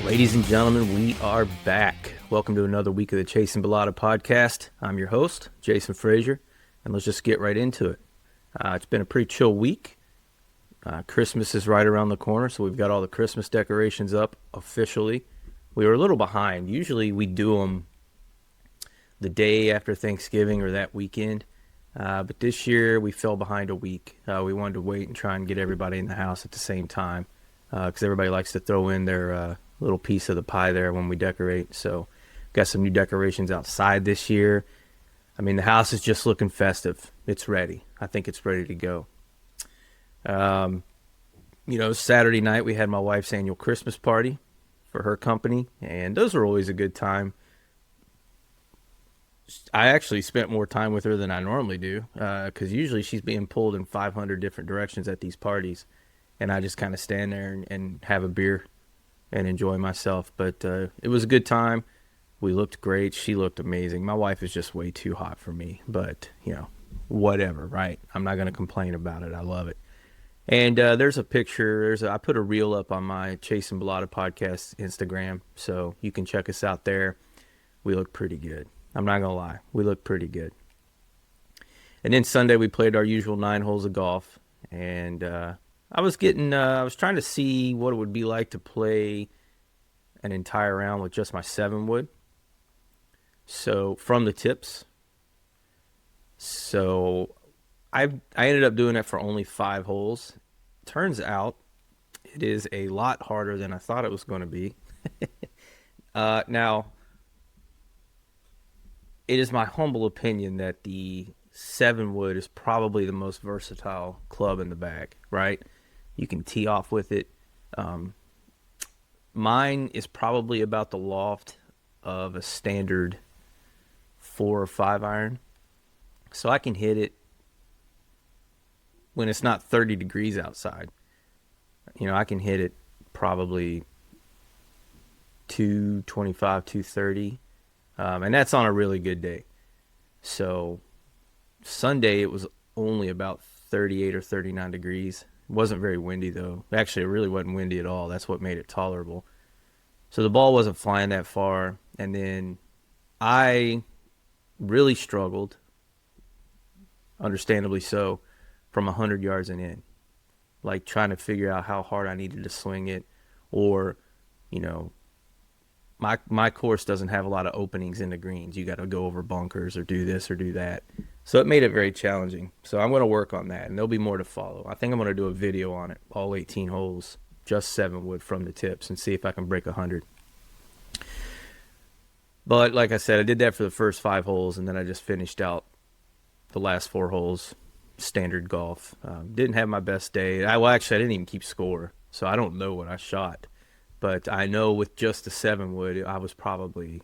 Ladies and gentlemen, we are back. Welcome to another week of the Chasing Bellata podcast. I'm your host, Jason Frazier, and let's just get right into it. It's been a pretty chill week. Christmas is right around the corner, so we've got all the Christmas decorations up officially. We were a little behind. Usually we do them the day after Thanksgiving or that weekend, but this year we fell behind a week. We wanted to wait and try and get everybody in the house at the same time because everybody likes to throw in their little piece of the pie there when we decorate. So got some new decorations outside this year. I mean, the house is just looking festive. It's ready. I think it's ready to go. Saturday night we had my wife's annual Christmas party for her company, and those are always a good time. I actually spent more time with her than I normally do because usually she's being pulled in 500 different directions at these parties, and I just kind of stand there and have a beer and enjoy myself. But it was a good time. We looked great. She looked amazing. My wife is just way too hot for me, but whatever, right? I'm not going to complain about it. I love it. And there's a picture. I put a reel up on my Chasing Bellata podcast Instagram, so you can check us out there. We look pretty good. I'm not going to lie. We look pretty good. And then Sunday we played our usual 9 holes of golf, and I was trying to see what it would be like to play an entire round with just my 7-wood. So from the tips. So I ended up doing it for only 5 holes. Turns out it is a lot harder than I thought it was going to be. Now, it is my humble opinion that the 7-wood is probably the most versatile club in the bag, right? You can tee off with it. Mine is probably about the loft of a standard 4 or 5 iron. So I can hit it when it's not 30 degrees outside. I can hit it probably 225, 230. And that's on a really good day. So Sunday it was only about 38 or 39 degrees. It wasn't very windy, though. Actually, it really wasn't windy at all. That's what made it tolerable. So the ball wasn't flying that far. And then I really struggled, understandably so, from 100 yards and in. Like trying to figure out how hard I needed to swing it. Or, my course doesn't have a lot of openings in the greens. You got to go over bunkers or do this or do that. So it made it very challenging. So I'm going to work on that, and there'll be more to follow. I think I'm going to do a video on it, all 18 holes, just 7-wood from the tips, and see if I can break 100. But like I said, I did that for the first 5 holes, and then I just finished out the last 4 holes, standard golf. Didn't have my best day. I didn't even keep score, so I don't know what I shot. But I know with just the 7-wood, I was probably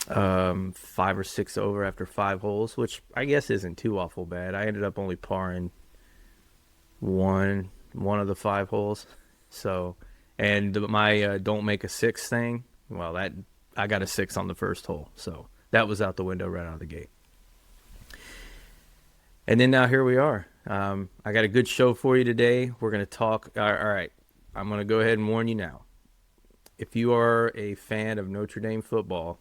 5 or 6 over after 5 holes, which I guess isn't too awful bad. I ended up only parring one of the 5 holes. So, and my don't make a 6 thing, well, that I got a 6 on the first hole. So that was out the window right out of the gate. And then now here we are. I got a good show for you today. We're going to talk. All right. I'm going to go ahead and warn you now. If you are a fan of Notre Dame football,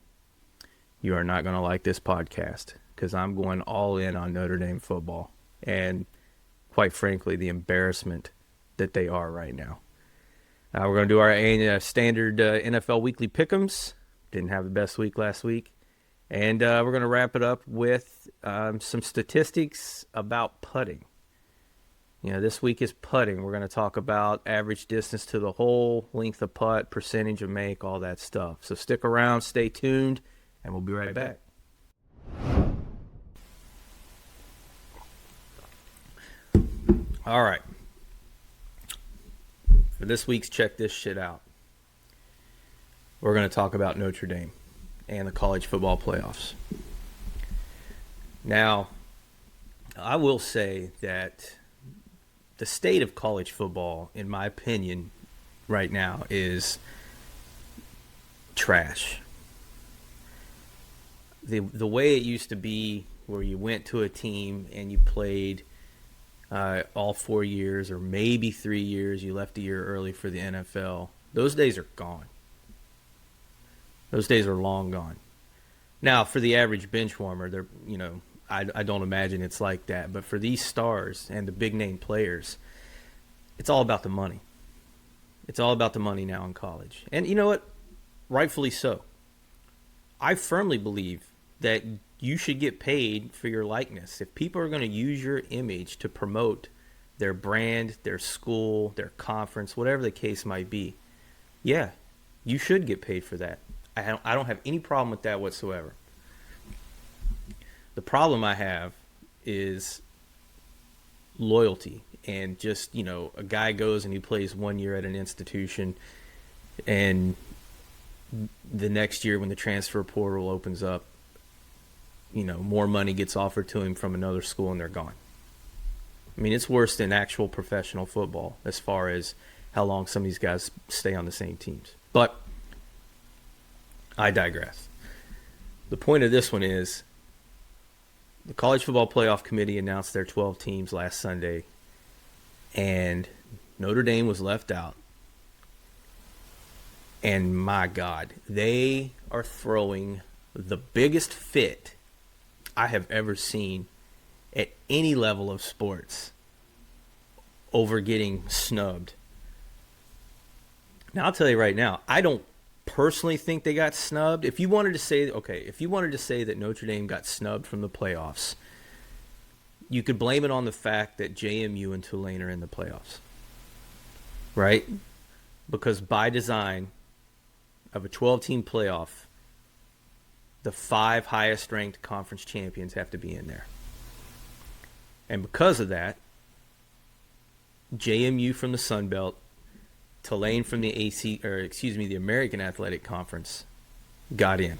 you are not going to like this podcast because I'm going all in on Notre Dame football and, quite frankly, the embarrassment that they are right now. We're going to do our standard NFL weekly pick'ems. Didn't have the best week last week. And we're going to wrap it up with some statistics about putting. This week is putting. We're going to talk about average distance to the hole, length of putt, percentage of make, all that stuff. So stick around, stay tuned, and we'll be right back. All right. For this week's Check This Shit Out, we're going to talk about Notre Dame and the college football playoffs. Now, I will say that the state of college football, in my opinion, right now is trash. The way it used to be, where you went to a team and you played all 4 years or maybe 3 years, you left a year early for the NFL, Those days are gone. Those days are long gone. Now, for the average bench warmer, I don't imagine it's like that. But for these stars and the big name players, it's all about the money. It's all about the money now in college. And you know what? Rightfully so. I firmly believe that you should get paid for your likeness. If people are going to use your image to promote their brand, their school, their conference, whatever the case might be, yeah, you should get paid for that. I don't have any problem with that whatsoever. The problem I have is loyalty, and just, a guy goes and he plays 1 year at an institution, and the next year when the transfer portal opens up, more money gets offered to him from another school and they're gone. I mean, it's worse than actual professional football as far as how long some of these guys stay on the same teams. But I digress. The point of this one is the College Football Playoff Committee announced their 12 teams last Sunday, and Notre Dame was left out. And my God, they are throwing the biggest fit I have ever seen at any level of sports over getting snubbed. Now, I'll tell you right now, I don't personally think they got snubbed. If you wanted to say that Notre Dame got snubbed from the playoffs, you could blame it on the fact that JMU and Tulane are in the playoffs, right? Because by design of a 12-team playoff, the 5 highest-ranked conference champions have to be in there. And because of that, JMU from the Sun Belt, Tulane from the the American Athletic Conference got in.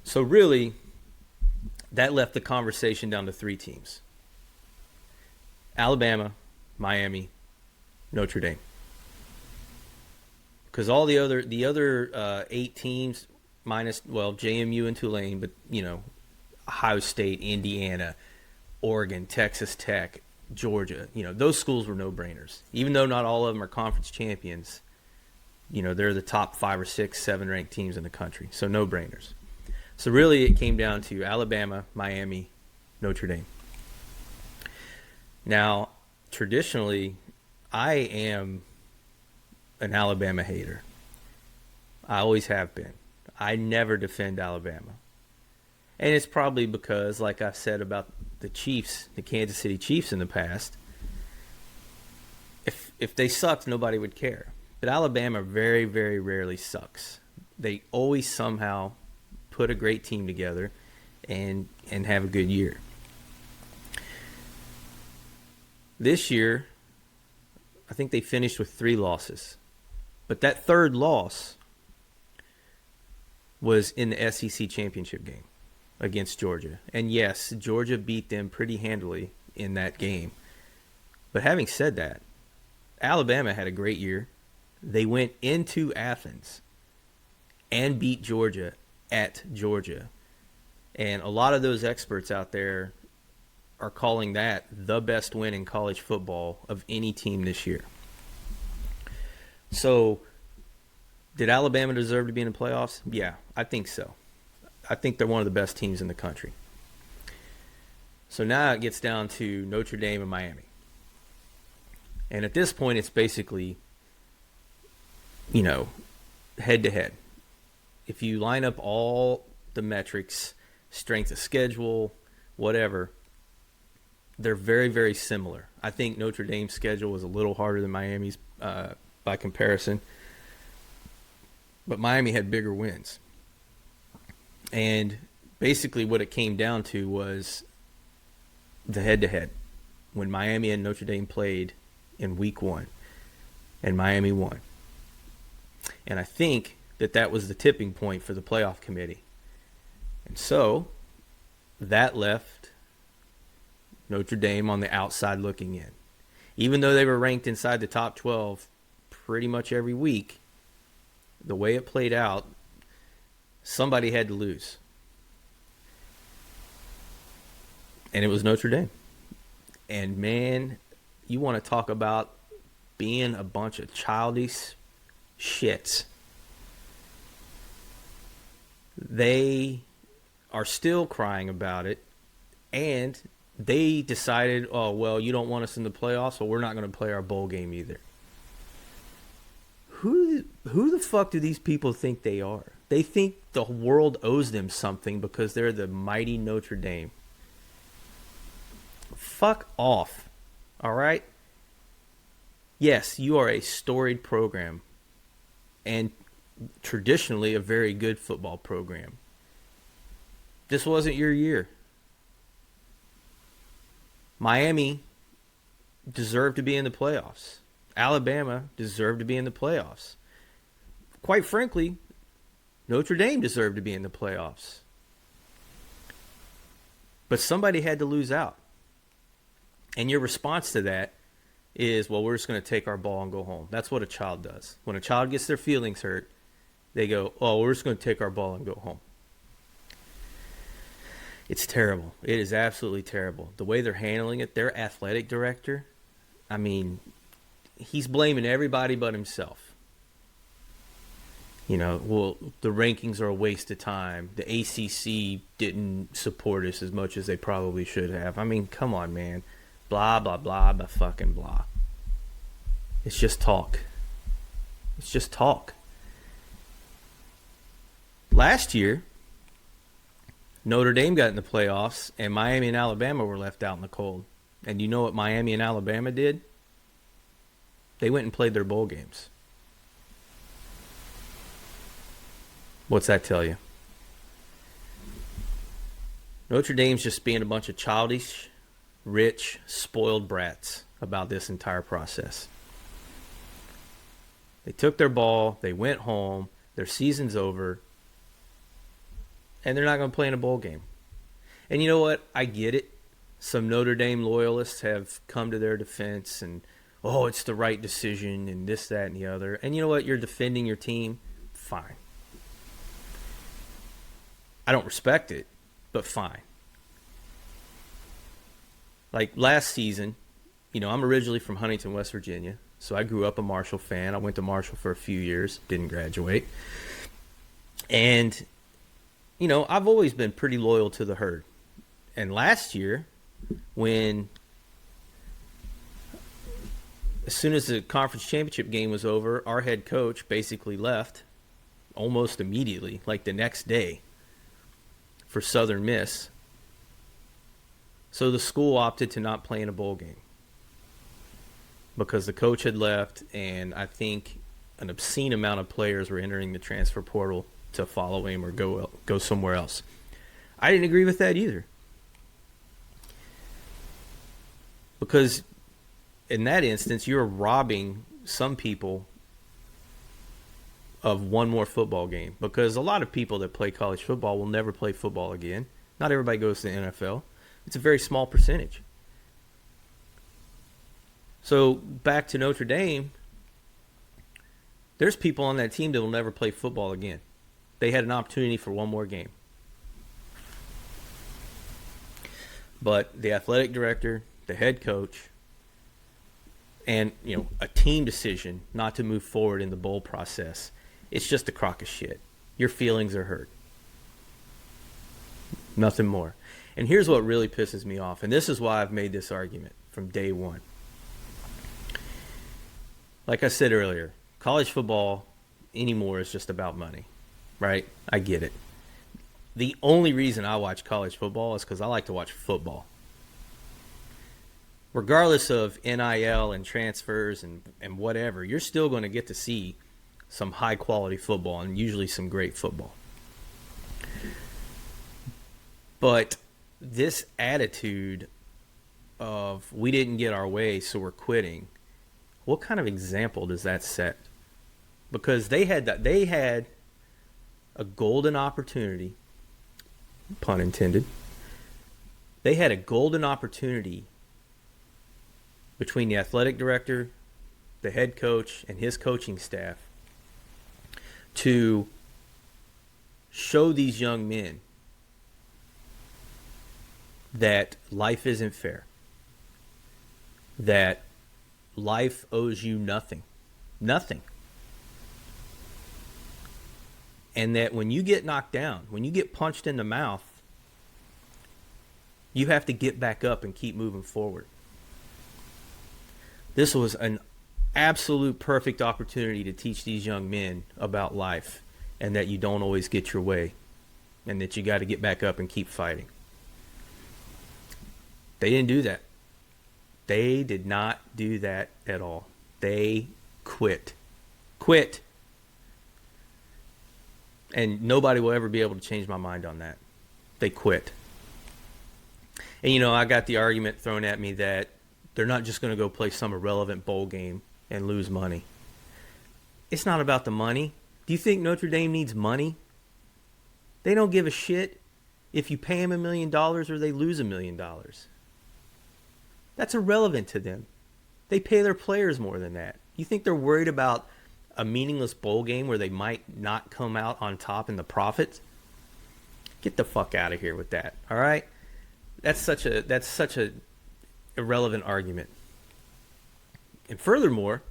So really, that left the conversation down to 3 teams: Alabama, Miami, Notre Dame. Because all the other 8 teams, minus, JMU and Tulane, but, Ohio State, Indiana, Oregon, Texas Tech, Georgia, those schools were no-brainers. Even though not all of them are conference champions, they're the top 5 or 6, 7 ranked teams in the country. So no-brainers. So really it came down to Alabama, Miami, Notre Dame. Now, traditionally, I am an Alabama hater. I always have been. I never defend Alabama. And it's probably because, like I've said about the Chiefs, the Kansas City Chiefs in the past, if they sucked, nobody would care. But Alabama very, very rarely sucks. They always somehow put a great team together and have a good year. This year, I think they finished with 3 losses. But that third loss was in the SEC championship game against Georgia. And yes, Georgia beat them pretty handily in that game. But having said that, Alabama had a great year. They went into Athens and beat Georgia at Georgia. And a lot of those experts out there are calling that the best win in college football of any team this year. So, did Alabama deserve to be in the playoffs? Yeah, I think so. I think they're one of the best teams in the country. So now it gets down to Notre Dame and Miami. And at this point, it's basically, head-to-head. If you line up all the metrics, strength of schedule, whatever, they're very, very similar. I think Notre Dame's schedule was a little harder than Miami's by comparison. But Miami had bigger wins. And basically what it came down to was the head-to-head. When Miami and Notre Dame played in week 1. And Miami won. And I think that was the tipping point for the playoff committee. And so that left Notre Dame on the outside looking in. Even though they were ranked inside the top 12 pretty much every week, the way it played out, somebody had to lose. And it was Notre Dame. And man, you want to talk about being a bunch of childish shits. They are still crying about it, and they decided, oh, well, you don't want us in the playoffs, so we're not going to play our bowl game either. Who the fuck do these people think they are? They think the world owes them something because they're the mighty Notre Dame. Fuck off. All right? Yes, you are a storied program and traditionally a very good football program. This wasn't your year. Miami deserved to be in the playoffs. Alabama deserved to be in the playoffs. Quite frankly, Notre Dame deserved to be in the playoffs. But somebody had to lose out. And your response to that is, well, we're just going to take our ball and go home. That's what a child does. When a child gets their feelings hurt, they go, oh, we're just going to take our ball and go home. It's terrible. It is absolutely terrible. The way they're handling it, their athletic director, I mean, he's blaming everybody but himself. You know, well, the rankings are a waste of time. The ACC didn't support us as much as they probably should have. I mean, come on, man. Blah, blah, blah, blah, fucking blah. It's just talk. It's just talk. Last year, Notre Dame got in the playoffs, and Miami and Alabama were left out in the cold. And you know what Miami and Alabama did? They went and played their bowl games. What's that tell you? Notre Dame's just being a bunch of childish, rich, spoiled brats about this entire process. They took their ball, they went home, their season's over, and they're not going to play in a bowl game. And you know what? I get it. Some Notre Dame loyalists have come to their defense and, oh, it's the right decision and this, that, and the other. And you know what? You're defending your team. Fine. I don't respect it, but fine. Like last season, you know, I'm originally from Huntington, West Virginia. So I grew up a Marshall fan. I went to Marshall for a few years, didn't graduate. And, you know, I've always been pretty loyal to the herd. And last year, when as soon as the conference championship game was over, our head coach basically left almost immediately, like the next day, for Southern Miss. So the school opted to not play in a bowl game because the coach had left, and I think an obscene amount of players were entering the transfer portal to follow him or go somewhere else. I didn't agree with that either. Because in that instance, you're robbing some people of one more football game. Because a lot of people that play college football will never play football again. Not everybody goes to the NFL. It's a very small percentage. So back to Notre Dame, there's people on that team that will never play football again. They had an opportunity for one more game. But the athletic director, the head coach, and, you know, a team decision not to move forward in the bowl process, it's just a crock of shit. Your feelings are hurt. Nothing more. And here's what really pisses me off, and this is why I've made this argument from day one. Like I said earlier, college football anymore is just about money, right? I get it. The only reason I watch college football is because I like to watch football. Regardless of NIL and transfers and whatever, you're still going to get to see some high-quality football and usually some great football. But this attitude of we didn't get our way, so we're quitting, what kind of example does that set? Because they had a golden opportunity, pun intended. They had a golden opportunity between the athletic director, the head coach, and his coaching staff to show these young men that life isn't fair, that life owes you nothing. Nothing. And that when you get knocked down, when you get punched in the mouth, you have to get back up and keep moving forward. This was an absolute perfect opportunity to teach these young men about life and that you don't always get your way and that you got to get back up and keep fighting. They didn't do that. They did not do that at all. They quit. Quit. And nobody will ever be able to change my mind on that. They quit. And, you know, I got the argument thrown at me that they're not just going to go play some irrelevant bowl game and lose money. It's not about the money. Do you think Notre Dame needs money? They don't give a shit if you pay them $1 million or they lose $1 million. That's irrelevant to them. They pay their players more than that. You think they're worried about a meaningless bowl game where they might not come out on top in the profits? Get the fuck out of here with that. All right? That's such a irrelevant argument. And furthermore,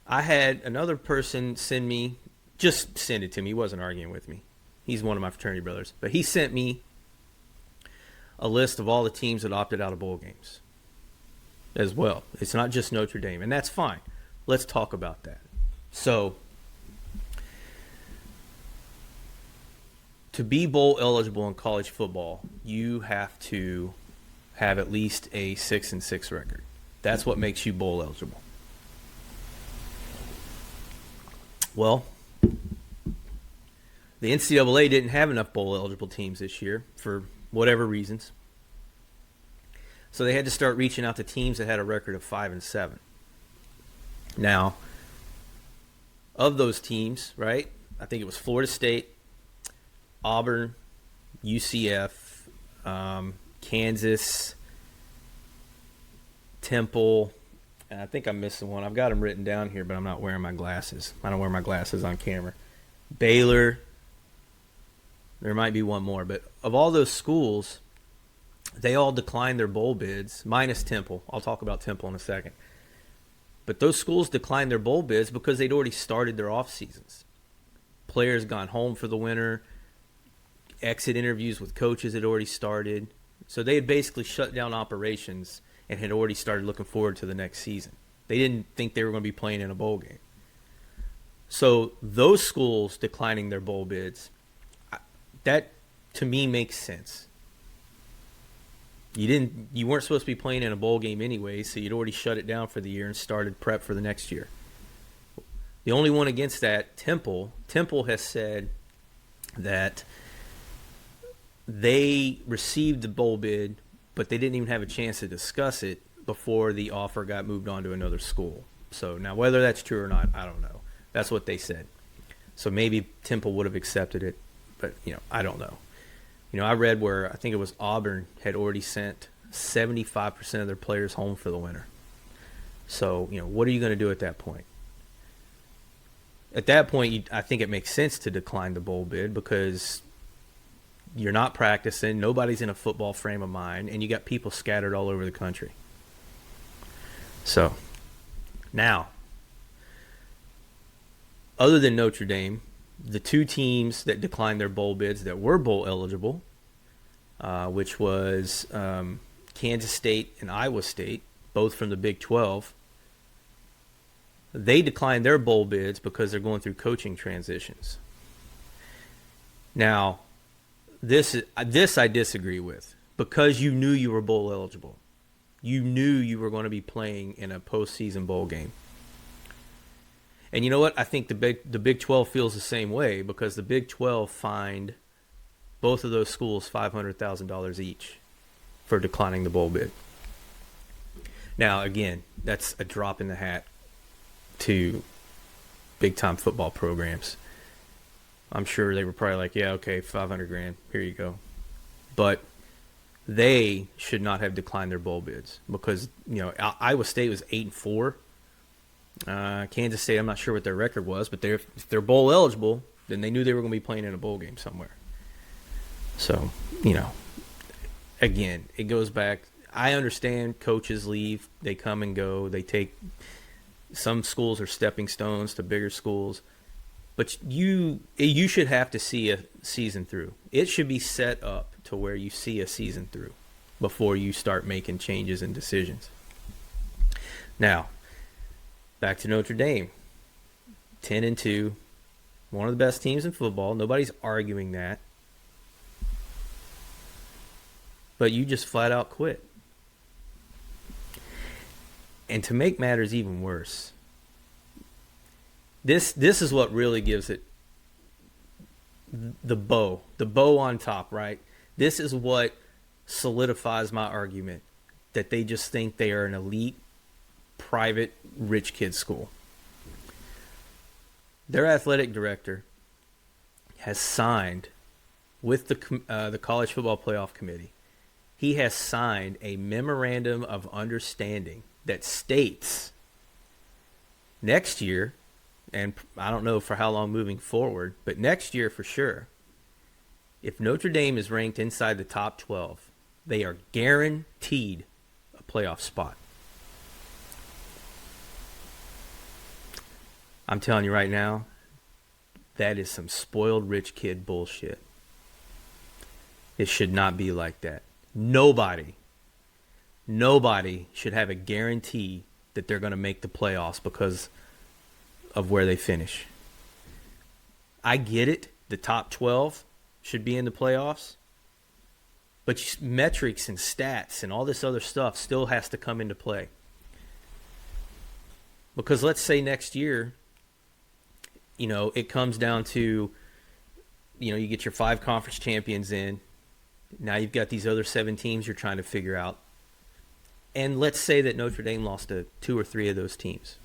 I had another person send it to me. He wasn't arguing with me. He's one of my fraternity brothers. But he sent me a list of all the teams that opted out of bowl games as well. It's not just Notre Dame, and that's fine. Let's talk about that. So, to be bowl eligible in college football, you have to have at least a 6-6 record. That's what makes you bowl eligible. Well, the NCAA didn't have enough bowl eligible teams this year for whatever reasons. So they had to start reaching out to teams that had a record of 5-7. Now, of those teams, right, I think it was Florida State, Auburn, UCF, Kansas, Temple, and I think I'm missing one. I've got them written down here, but I'm not wearing my glasses. I don't wear my glasses on camera. Baylor. There might be one more, but of all those schools, they all declined their bowl bids, minus Temple. I'll talk about Temple in a second. But those schools declined their bowl bids because they'd already started their off seasons. Players gone home for the winter. Exit interviews with coaches had already started. So they had basically shut down operations and had already started looking forward to the next season. They didn't think they were going to be playing in a bowl game. So those schools declining their bowl bids, that to me makes sense. You weren't supposed to be playing in a bowl game anyway, so you'd already shut it down for the year and started prep for the next year. The only one against that, Temple has said that they received the bowl bid, but they didn't even have a chance to discuss it before the offer got moved on to another school. So now whether that's true or not, I don't know. That's what they said. So maybe Temple would have accepted it, but I don't know. I read where I think it was Auburn had already sent 75% of their players home for the winter. So, what are you going to do at that point? At that point, I think it makes sense to decline the bowl bid because you're not practicing, nobody's in a football frame of mind, and you got people scattered all over the country. So, now, other than Notre Dame, the two teams that declined their bowl bids that were bowl eligible, which was Kansas State and Iowa State, both from the Big 12, they declined their bowl bids because they're going through coaching transitions. Now, this I disagree with because you knew you were bowl eligible. You knew you were going to be playing in a postseason bowl game. And you know what? I think the Big 12 feels the same way because the Big 12 fined both of those schools $500,000 each for declining the bowl bid. Now, again, that's a drop in the hat to big-time football programs. I'm sure they were probably like, yeah, okay, $500,000, here you go. But they should not have declined their bowl bids because, Iowa State was 8-4. Kansas State, I'm not sure what their record was, but if they're bowl eligible, then they knew they were going to be playing in a bowl game somewhere. So, again, it goes back. I understand coaches leave, they come and go, they take, some schools are stepping stones to bigger schools, but you should have to see a season through. It should be set up to where you see a season through before you start making changes and decisions. Now, back to Notre Dame. 10-2, one of the best teams in football. Nobody's arguing that. But you just flat out quit. And to make matters even worse, this is what really gives it the bow on top, right? This is what solidifies my argument that they just think they are an elite, private, rich kid school. Their athletic director has signed with the College Football Playoff Committee. He has signed a memorandum of understanding that states next year, and I don't know for how long moving forward, but next year for sure, if Notre Dame is ranked inside the top 12, they are guaranteed a playoff spot. I'm telling you right now, that is some spoiled rich kid bullshit. It should not be like that. Nobody should have a guarantee that they're going to make the playoffs because of where they finish. I get it. The top 12 should be in the playoffs. But metrics and stats and all this other stuff still has to come into play. Because let's say next year, it comes down to, you get your 5 conference champions in. Now you've got these other 7 teams you're trying to figure out. And let's say that Notre Dame lost to 2 or 3 of those teams.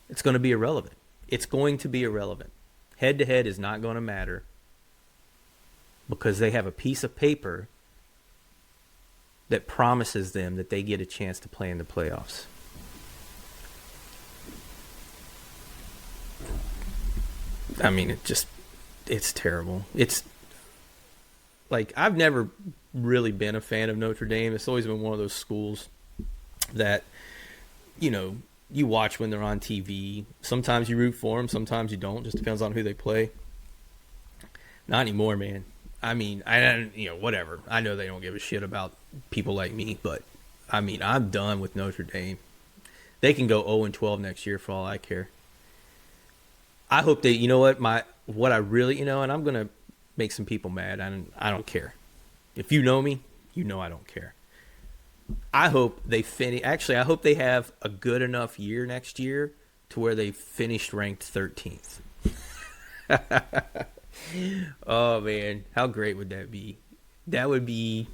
It's going to be irrelevant. It's going to be irrelevant. Head-to-head is not going to matter because they have a piece of paper that promises them that they get a chance to play in the playoffs. I mean, it's terrible. It's like, I've never really been a fan of Notre Dame. It's always been one of those schools that, you watch when they're on TV. Sometimes you root for them, sometimes you don't. Just depends on who they play. Not anymore, man. I mean, whatever. I know they don't give a shit about people like me, but I mean, I'm done with Notre Dame. They can go 0-12 next year for all I care. I hope they, what I really, and I'm going to make some people mad. I don't care. If you know me, I don't care. I hope they finish. Actually, I hope they have a good enough year next year to where they finished ranked 13th. Oh, man. How great would that be? That would be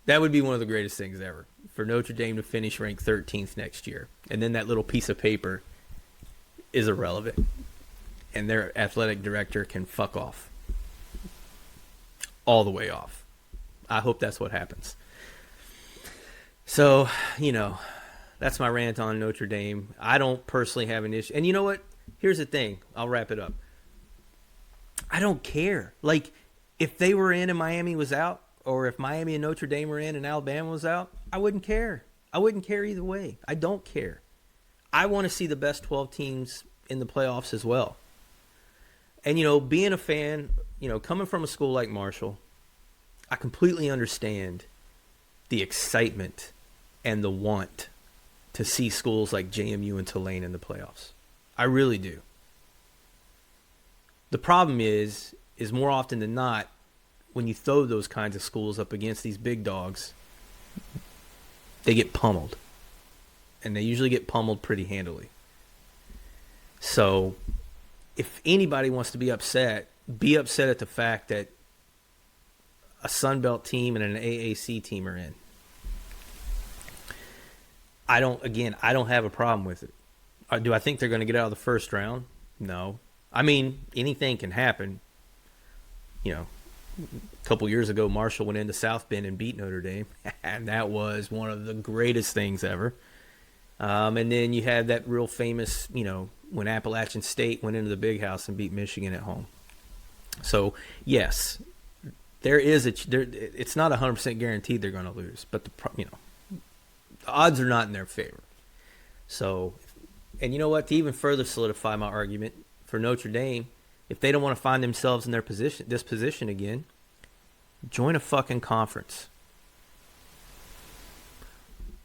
one of the greatest things ever, for Notre Dame to finish ranked 13th next year. And then that little piece of paper is irrelevant, and their athletic director can fuck off. All the way off. I hope that's what happens. So, that's my rant on Notre Dame. I don't personally have an issue. And you know what? Here's the thing. I'll wrap it up. I don't care. Like, if they were in and Miami was out, or if Miami and Notre Dame were in and Alabama was out, I wouldn't care. I wouldn't care either way. I don't care. I want to see the best 12 teams in the playoffs as well. And, being a fan, coming from a school like Marshall, I completely understand the excitement and the want to see schools like JMU and Tulane in the playoffs. I really do. The problem is more often than not, when you throw those kinds of schools up against these big dogs, they get pummeled. And they usually get pummeled pretty handily. So, if anybody wants to be upset at the fact that a Sun Belt team and an AAC team are in. I don't have a problem with it. Do I think they're going to get out of the first round? No. I mean, anything can happen. A couple years ago, Marshall went into South Bend and beat Notre Dame, and that was one of the greatest things ever. And then you had that real famous, when Appalachian State went into the Big House and beat Michigan at home. So, yes, there is it's not 100% guaranteed they're going to lose, but the odds are not in their favor. So, and you know what? To even further solidify my argument for Notre Dame, if they don't want to find themselves in this position again, join a fucking conference.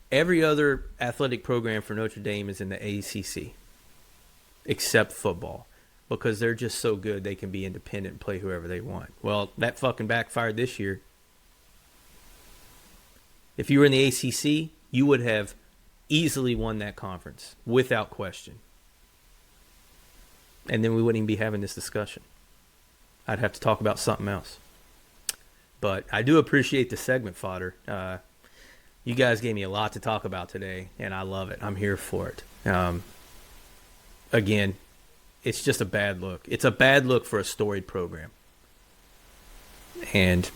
Every other athletic program for Notre Dame is in the ACC, except football, because they're just so good they can be independent and play whoever they want. Well, that fucking backfired this year. If you were in the ACC, you would have easily won that conference without question. And then we wouldn't even be having this discussion. I'd have to talk about something else. But I do appreciate the segment fodder. You guys gave me a lot to talk about today, and I love it. I'm here for it. Again, it's just a bad look. It's a bad look for a storied program. And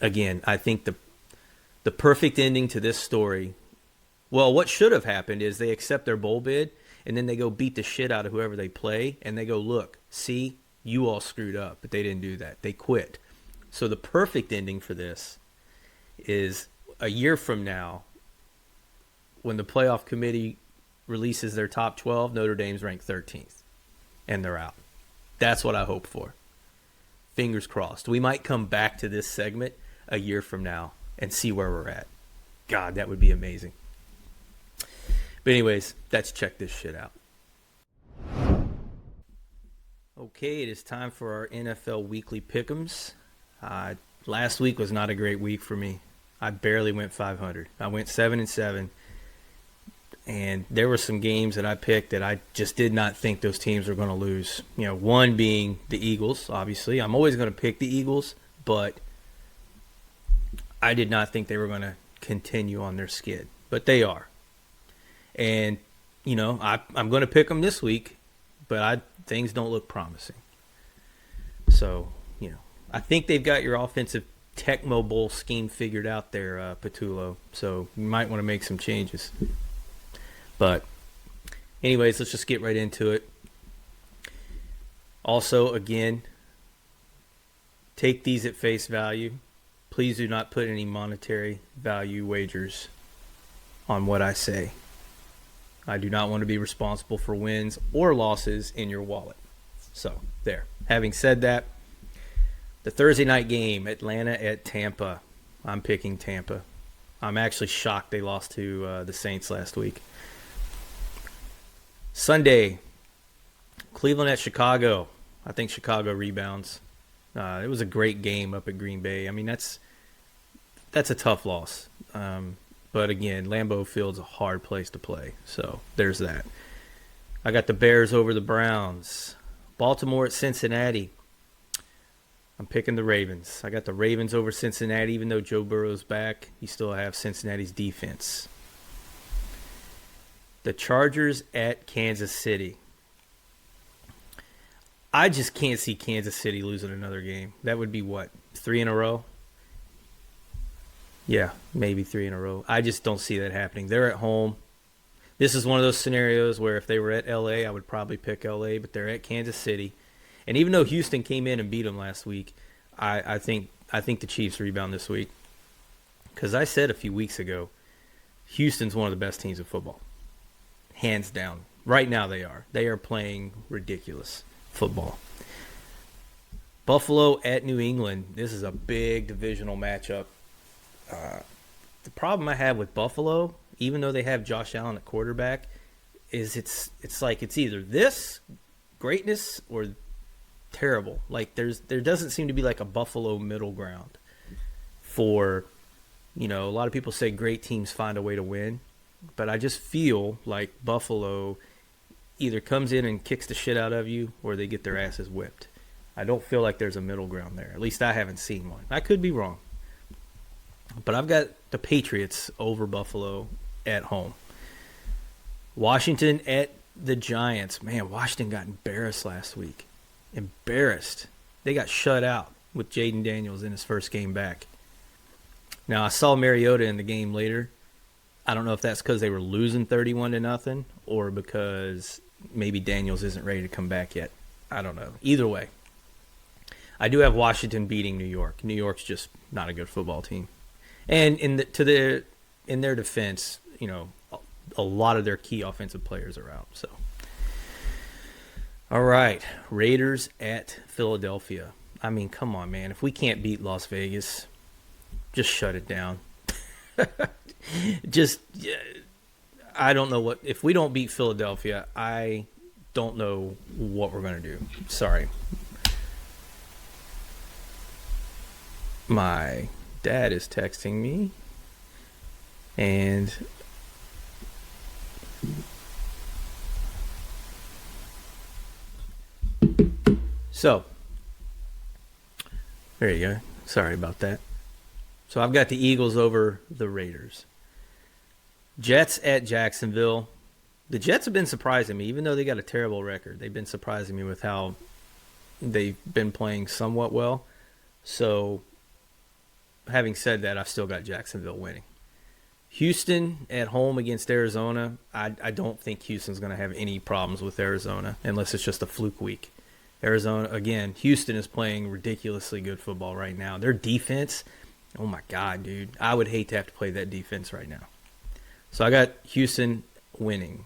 again, I think the perfect ending to this story, well, what should have happened is they accept their bowl bid, and then they go beat the shit out of whoever they play, and they go, look, see, you all screwed up. But they didn't do that. They quit. So the perfect ending for this is a year from now, when the playoff committee releases their top 12, Notre Dame's ranked 13th, and they're out. That's what I hope for. Fingers crossed. We might come back to this segment a year from now and see where we're at. God, that would be amazing. But anyways, let's check this shit out. Okay, it is time for our NFL Weekly Pick'ems. Last week was not a great week for me. I barely went 500. I went 7-7. And there were some games that I picked that I just did not think those teams were going to lose. You know, one being the Eagles, obviously. I'm always going to pick the Eagles, but I did not think they were going to continue on their skid. But they are. And, you know, I'm going to pick them this week, but things don't look promising. So, you know, I think they've got your offensive Tecmo Bowl scheme figured out there, Patullo. So you might want to make some changes. But anyways, let's just get right into it. Also, again, take these at face value. Please do not put any monetary value wagers on what I say. I do not want to be responsible for wins or losses in your wallet. So, there. Having said that, the Thursday night game, Atlanta at Tampa. I'm picking Tampa. I'm actually shocked they lost to the Saints last week. Sunday, Cleveland at Chicago. I think Chicago rebounds. It was a great game up at Green Bay. I mean, that's a tough loss. But again, Lambeau Field's a hard place to play. So there's that. I got the Bears over the Browns. Baltimore at Cincinnati. I'm picking the Ravens. I got the Ravens over Cincinnati. Even though Joe Burrow's back, you still have Cincinnati's defense. The Chargers at Kansas City. I just can't see Kansas City losing another game. That would be what? 3 in a row? Yeah, maybe 3 in a row. I just don't see that happening. They're at home. This is one of those scenarios where if they were at LA, I would probably pick LA, but they're at Kansas City. And even though Houston came in and beat them last week, I think the Chiefs rebound this week. Because I said a few weeks ago, Houston's one of the best teams in football. Hands down. Right now they are. They are playing ridiculous football. Buffalo at New England. This is a big divisional matchup. The problem I have with Buffalo, even though they have Josh Allen at quarterback, is it's like it's either this greatness or terrible. Like there doesn't seem to be like a Buffalo middle ground for, you know, a lot of people say great teams find a way to win, but I just feel like Buffalo either comes in and kicks the shit out of you or they get their asses whipped. I don't feel like there's a middle ground there. At least I haven't seen one. I could be wrong. But I've got the Patriots over Buffalo at home. Washington at the Giants. Man, Washington got embarrassed last week. Embarrassed. They got shut out with Jaden Daniels in his first game back. Now, I saw Mariota in the game later. I don't know if that's because they were losing 31-0 or because maybe Daniels isn't ready to come back yet. I don't know. Either way, I do have Washington beating New York. New York's just not a good football team. And in their defense, a lot of their key offensive players are out. So, all right, Raiders at Philadelphia. I mean, come on, man. If we can't beat Las Vegas, just shut it down. I don't know what. If we don't beat Philadelphia, I don't know what we're going to do. Sorry. My dad is texting me. And so, there you go. Sorry about that. So I've got the Eagles over the Raiders. Jets at Jacksonville. The Jets have been surprising me, even though they got a terrible record. They've been surprising me with how they've been playing somewhat well. So, having said that, I've still got Jacksonville winning. Houston at home against Arizona. I don't think Houston's going to have any problems with Arizona unless it's just a fluke week. Arizona, again, Houston is playing ridiculously good football right now. Their defense, oh my God, dude. I would hate to have to play that defense right now. So I got Houston winning.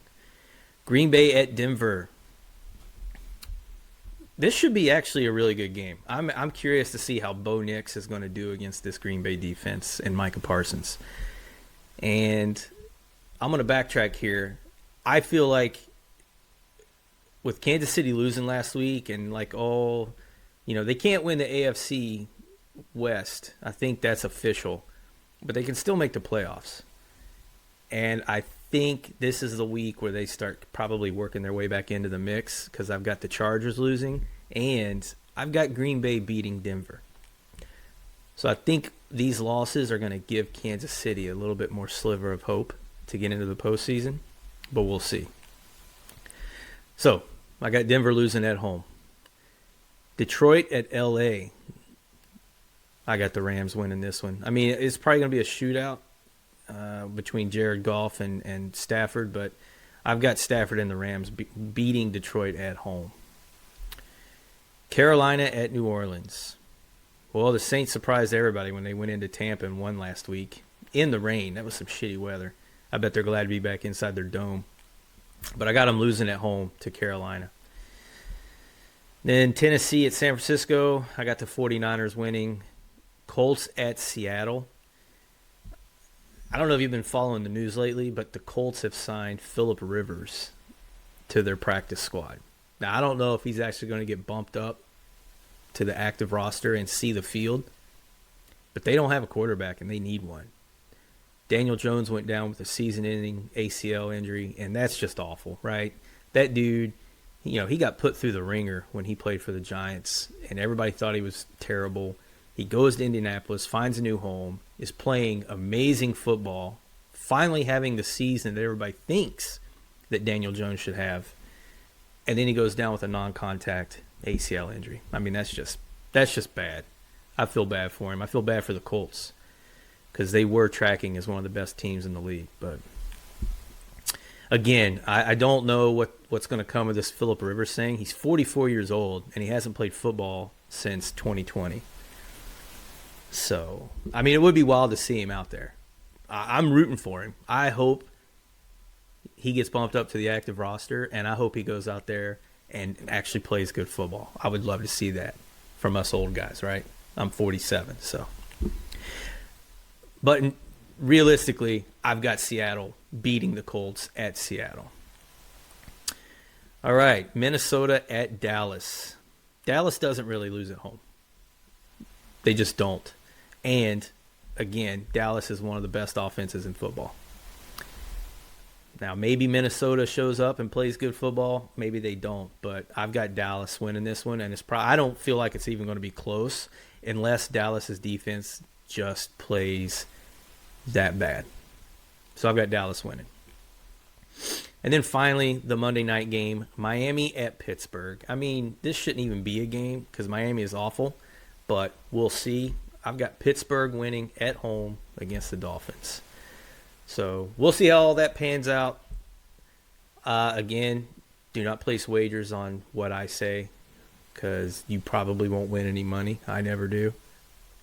Green Bay at Denver. This should be actually a really good game. I'm curious to see how Bo Nix is going to do against this Green Bay defense and Micah Parsons. And I'm going to backtrack here. I feel like with Kansas City losing last week and they can't win the AFC West. I think that's official. But they can still make the playoffs. And I think this is the week where they start probably working their way back into the mix because I've got the Chargers losing and I've got Green Bay beating Denver. So I think these losses are going to give Kansas City a little bit more sliver of hope to get into the postseason, but we'll see. So I got Denver losing at home. Detroit at LA. I got the Rams winning this one. I mean, it's probably going to be a shootout between Jared Goff and Stafford, but I've got Stafford and the Rams beating Detroit at home. Carolina at New Orleans. Well, the Saints surprised everybody when they went into Tampa and won last week in the rain. That was some shitty weather. I bet they're glad to be back inside their dome. But I got them losing at home to Carolina. Then Tennessee at San Francisco. I got the 49ers winning. Colts at Seattle. I don't know if you've been following the news lately, but the Colts have signed Phillip Rivers to their practice squad. Now, I don't know if he's actually going to get bumped up to the active roster and see the field, but they don't have a quarterback and they need one. Daniel Jones went down with a season-ending ACL injury, and that's just awful, right? That dude, he got put through the ringer when he played for the Giants, and everybody thought he was terrible. He goes to Indianapolis, finds a new home, is playing amazing football, finally having the season that everybody thinks that Daniel Jones should have, and then he goes down with a non-contact ACL injury. I mean, that's just bad. I feel bad for him. I feel bad for the Colts because they were tracking as one of the best teams in the league. But again, I don't know what's going to come of this Phillip Rivers thing. He's 44 years old, and he hasn't played football since 2020. So, I mean, it would be wild to see him out there. I'm rooting for him. I hope he gets bumped up to the active roster, and I hope he goes out there and actually plays good football. I would love to see that from us old guys, right? I'm 47, so. But realistically, I've got Seattle beating the Colts at Seattle. All right, Minnesota at Dallas. Dallas doesn't really lose at home. They just don't. And, again, Dallas is one of the best offenses in football. Now, maybe Minnesota shows up and plays good football. Maybe they don't. But I've got Dallas winning this one. And I don't feel like it's even going to be close unless Dallas's defense just plays that bad. So I've got Dallas winning. And then finally, the Monday night game, Miami at Pittsburgh. I mean, this shouldn't even be a game because Miami is awful. But we'll see. I've got Pittsburgh winning at home against the Dolphins. So we'll see how all that pans out. Again, do not place wagers on what I say because you probably won't win any money. I never do.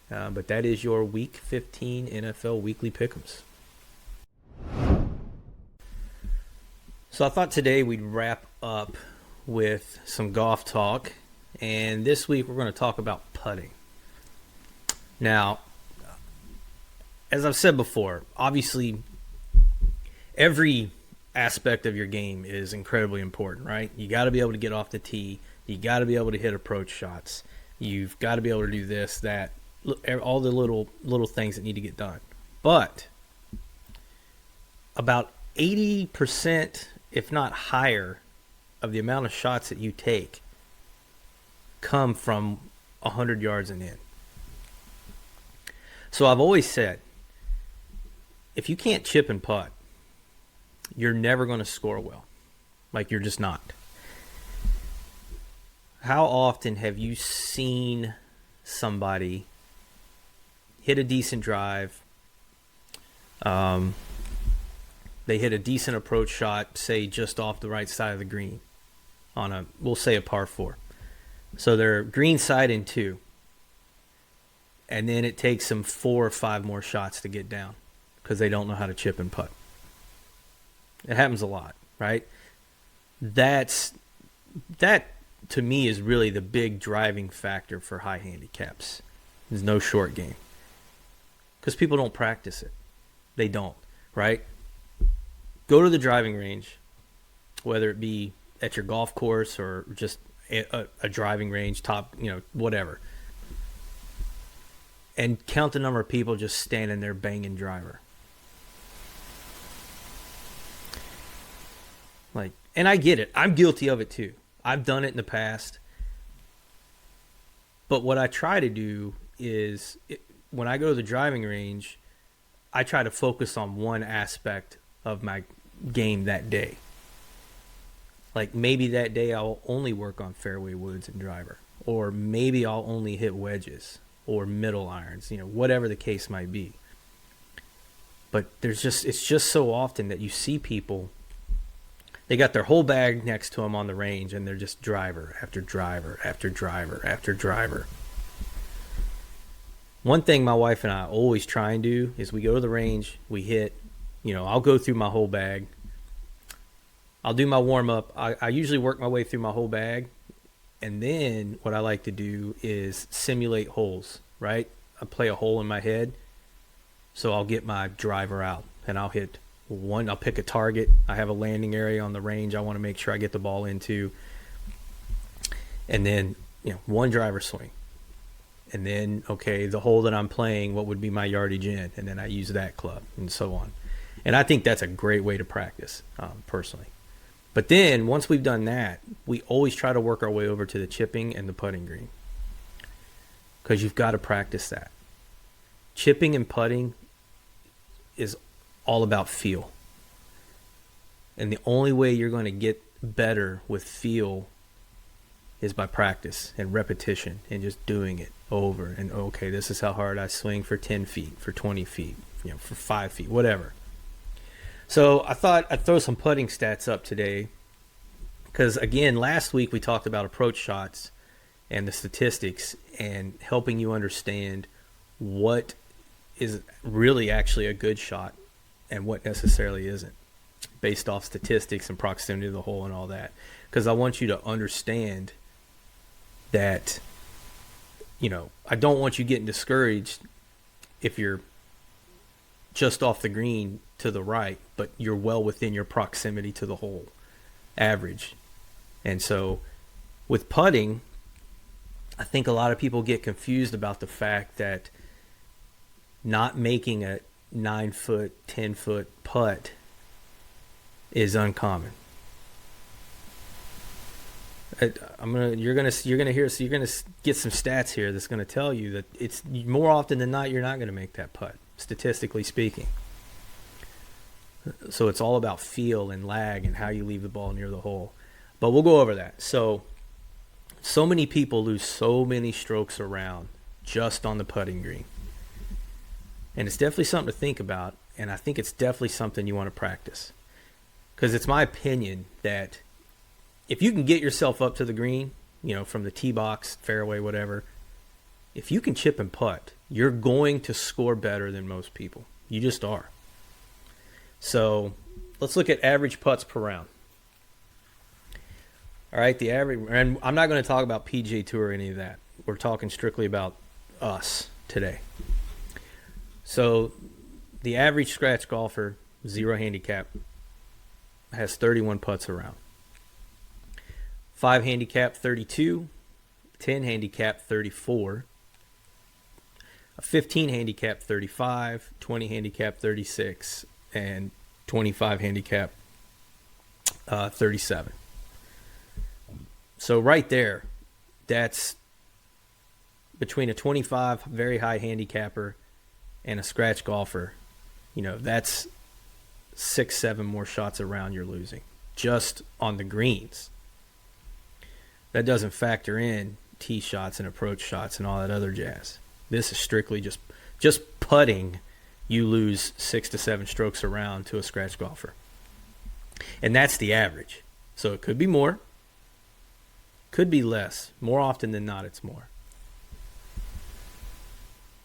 But that is your Week 15 NFL Weekly Pick'ems. So I thought today we'd wrap up with some golf talk. And this week we're going to talk about putting. Now, as I've said before, obviously every aspect of your game is incredibly important, right? You got to be able to get off the tee. You got to be able to hit approach shots. You've got to be able to do this, that, all the little things that need to get done. But about 80%, if not higher, of the amount of shots that you take come from 100 yards and in. So I've always said, if you can't chip and putt, you're never going to score well. Like, you're just not. How often have you seen somebody hit a decent drive, they hit a decent approach shot, say just off the right side of the green on we'll say a par 4. So they're green side in 2. And then it takes them 4 or 5 more shots to get down because they don't know how to chip and putt. It happens a lot, right? That to me is really the big driving factor for high handicaps. There's no short game. Because people don't practice it. They don't, right? Go to the driving range, whether it be at your golf course or just a driving range, top, whatever. And count the number of people just standing there banging driver. And I get it. I'm guilty of it too. I've done it in the past. But what I try to do is, when I go to the driving range, I try to focus on one aspect of my game that day. Like, maybe that day I'll only work on fairway woods and driver. Or maybe I'll only hit wedges or middle irons, whatever the case might be. But it's just so often that you see people, they got their whole bag next to them on the range, and they're just driver after driver after driver after driver. One thing my wife and I always try and do is we go to the range, we hit, I'll go through my whole bag. I'll do my warm-up. I usually work my way through my whole bag. And then what I like to do is simulate holes, right? I play a hole in my head. So I'll get my driver out, and I'll hit one. I'll pick a target. I have a landing area on the range I want to make sure I get the ball into. And then, one driver swing. And then, okay, the hole that I'm playing, what would be my yardage in? And then I use that club, and so on. And I think that's a great way to practice, personally. But then, once we've done that, we always try to work our way over to the chipping and the putting green. Because you've got to practice that. Chipping and putting is all about feel. And the only way you're going to get better with feel is by practice and repetition and just doing it over and okay, this is how hard I swing for 10 feet, for 20 feet, for 5 feet, whatever. So I thought I'd throw some putting stats up today because, again, last week we talked about approach shots and the statistics and helping you understand what is really actually a good shot and what necessarily isn't based off statistics and proximity to the hole and all that. Because I want you to understand that, I don't want you getting discouraged if you're just off the green to the right, but you're well within your proximity to the hole average. And so with putting, I think a lot of people get confused about the fact that not making a 9-foot, 10-foot putt is uncommon. You're gonna get some stats here that's gonna tell you that it's more often than not you're not gonna make that putt, statistically speaking. So it's all about feel and lag and how you leave the ball near the hole. But we'll go over that. So many people lose so many strokes around just on the putting green. And it's definitely something to think about, and I think it's definitely something you want to practice. Because it's my opinion that if you can get yourself up to the green from the tee box, fairway, whatever. If you can chip and putt, you're going to score better than most people. You just are. So let's look at average putts per round. All right, the average, and I'm not going to talk about PGA Tour or any of that. We're talking strictly about us today. So the average scratch golfer, 0 handicap, has 31 putts around. 5 handicap, 32. 10 handicap, 34. A 15 handicap, 35. 20 handicap, 36. And 25 handicap, 37. So right there, that's between a 25 very high handicapper and a scratch golfer. That's 6-7 more shots around you're losing just on the greens. That doesn't factor in tee shots and approach shots and all that other jazz. This is strictly just putting. You lose 6 to 7 strokes around to a scratch golfer. And that's the average. So it could be more, could be less. More often than not, it's more.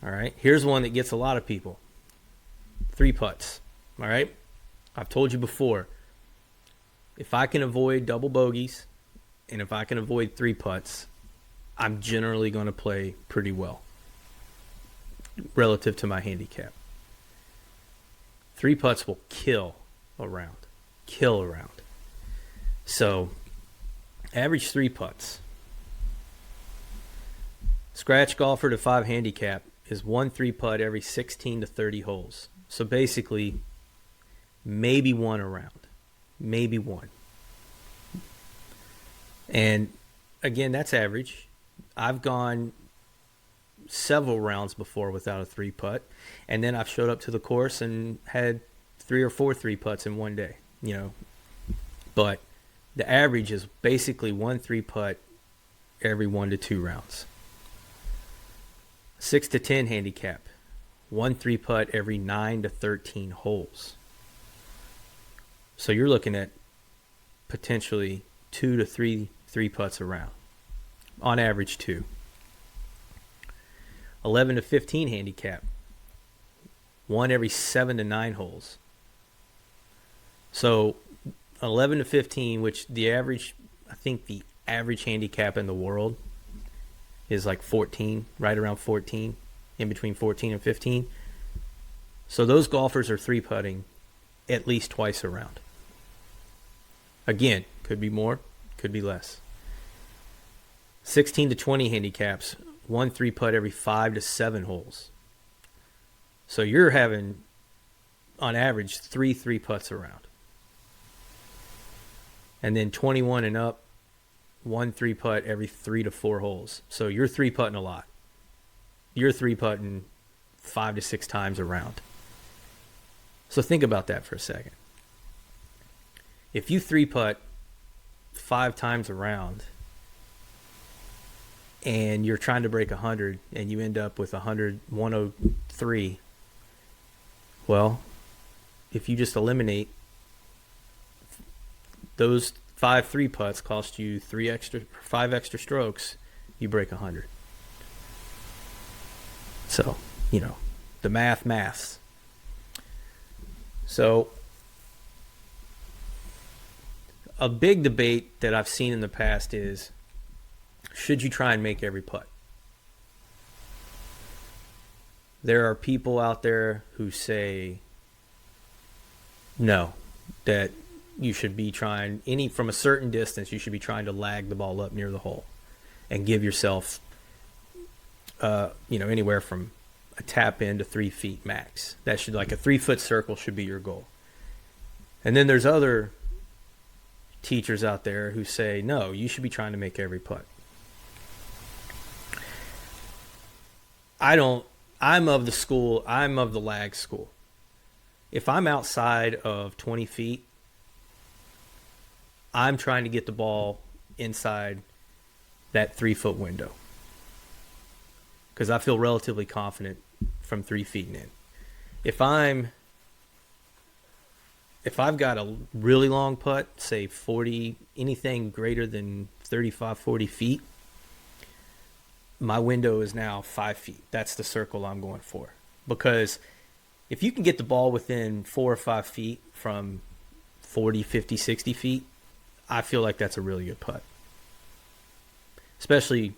All right, here's one that gets a lot of people. 3 putts. All right, I've told you before, if I can avoid double bogeys and if I can avoid 3 putts, I'm generally going to play pretty well relative to my handicap. 3 putts will kill a round. So, average 3 putts. Scratch golfer to 5 handicap is 1 3-putt every 16 to 30 holes. So basically, maybe 1 around. Maybe 1. And again, that's average. I've gone several rounds before without a 3-putt, and then I've showed up to the course and had 3 or 4 3-putts in one day. But the average is basically 1 3-putt every 1 to 2 rounds. 6 to 10 handicap, 1 3-putt every 9 to 13 holes. So you're looking at potentially 2 to 3 3-putts around. On average, 2. 11 to 15 handicap, 1 every 7 to 9 holes. So 11 to 15, which the average, I think the average handicap in the world is like 14, right around 14, in between 14 and 15. So those golfers are 3-putting at least twice around. Again, could be more, could be less. 16 to 20 handicaps, 1 3-putt every 5 to 7 holes. So you're having, on average, 3 3-putts around. And then 21 and up, 1 3-putt every 3 to 4 holes. So you're 3-putting a lot. You're 3-putting 5 to 6 times around. So think about that for a second. If you 3-putt 5 times around and you're trying to break 100 and you end up with 103, well, if you just eliminate those 5 3-putts cost you 5 extra strokes, you break 100. So, the maths. So, a big debate that I've seen in the past is, should you try and make every putt? There are people out there who say no, that you should be trying from a certain distance, you should be trying to lag the ball up near the hole and give yourself, anywhere from a tap in to 3 feet max. That should, like a 3-foot circle should be your goal. And then there's other teachers out there who say, no, you should be trying to make every putt. I'm of the lag school. If I'm outside of 20 feet, I'm trying to get the ball inside that 3-foot window because I feel relatively confident from 3 feet and in. If I've got a really long putt, say 40, anything greater than 35, 40 feet, my window is now 5 feet. That's the circle I'm going for. Because if you can get the ball within 4 or 5 feet from 40, 50, 60 feet, I feel like that's a really good putt. Especially,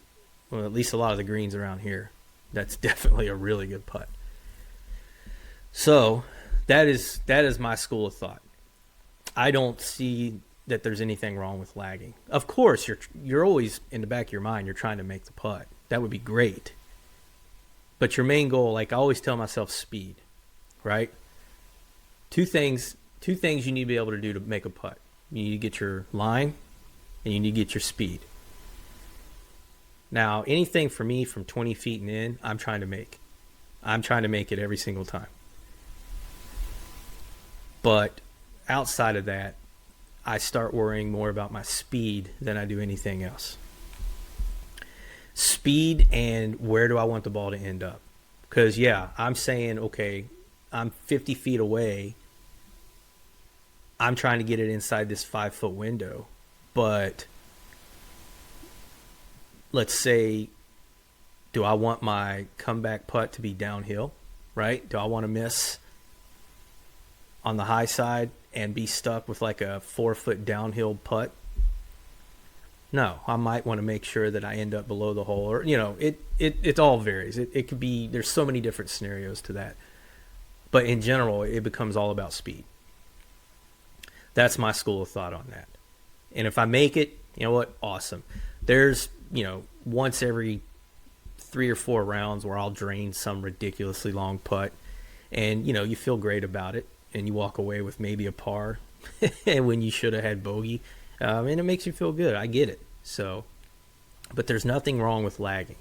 well, at least a lot of the greens around here. That's definitely a really good putt. So that is my school of thought. I don't see that there's anything wrong with lagging. Of course, you're always in the back of your mind, you're trying to make the putt. That would be great. But your main goal, like I always tell myself, speed, right? Two things you need to be able to do to make a putt. You need to get your line, and you need to get your speed. Now, anything for me from 20 feet and in, I'm trying to make. I'm trying to make it every single time. But outside of that, I start worrying more about my speed than I do anything else. Speed and where do I want the ball to end up? Because, yeah, I'm saying, okay, I'm 50 feet away. I'm trying to get it inside this 5-foot window. But let's say, do I want my comeback putt to be downhill, right? Do I want to miss on the high side and be stuck with like a 4-foot downhill putt? No, I might want to make sure that I end up below the hole, or it all varies. It could be, there's so many different scenarios to that. But in general, it becomes all about speed. That's my school of thought on that. And if I make it, you know what? Awesome. There's, once every 3 or 4 rounds where I'll drain some ridiculously long putt, and you feel great about it, and you walk away with maybe a par when you should have had bogey. And it makes you feel good. I get it. So, but there's nothing wrong with lagging.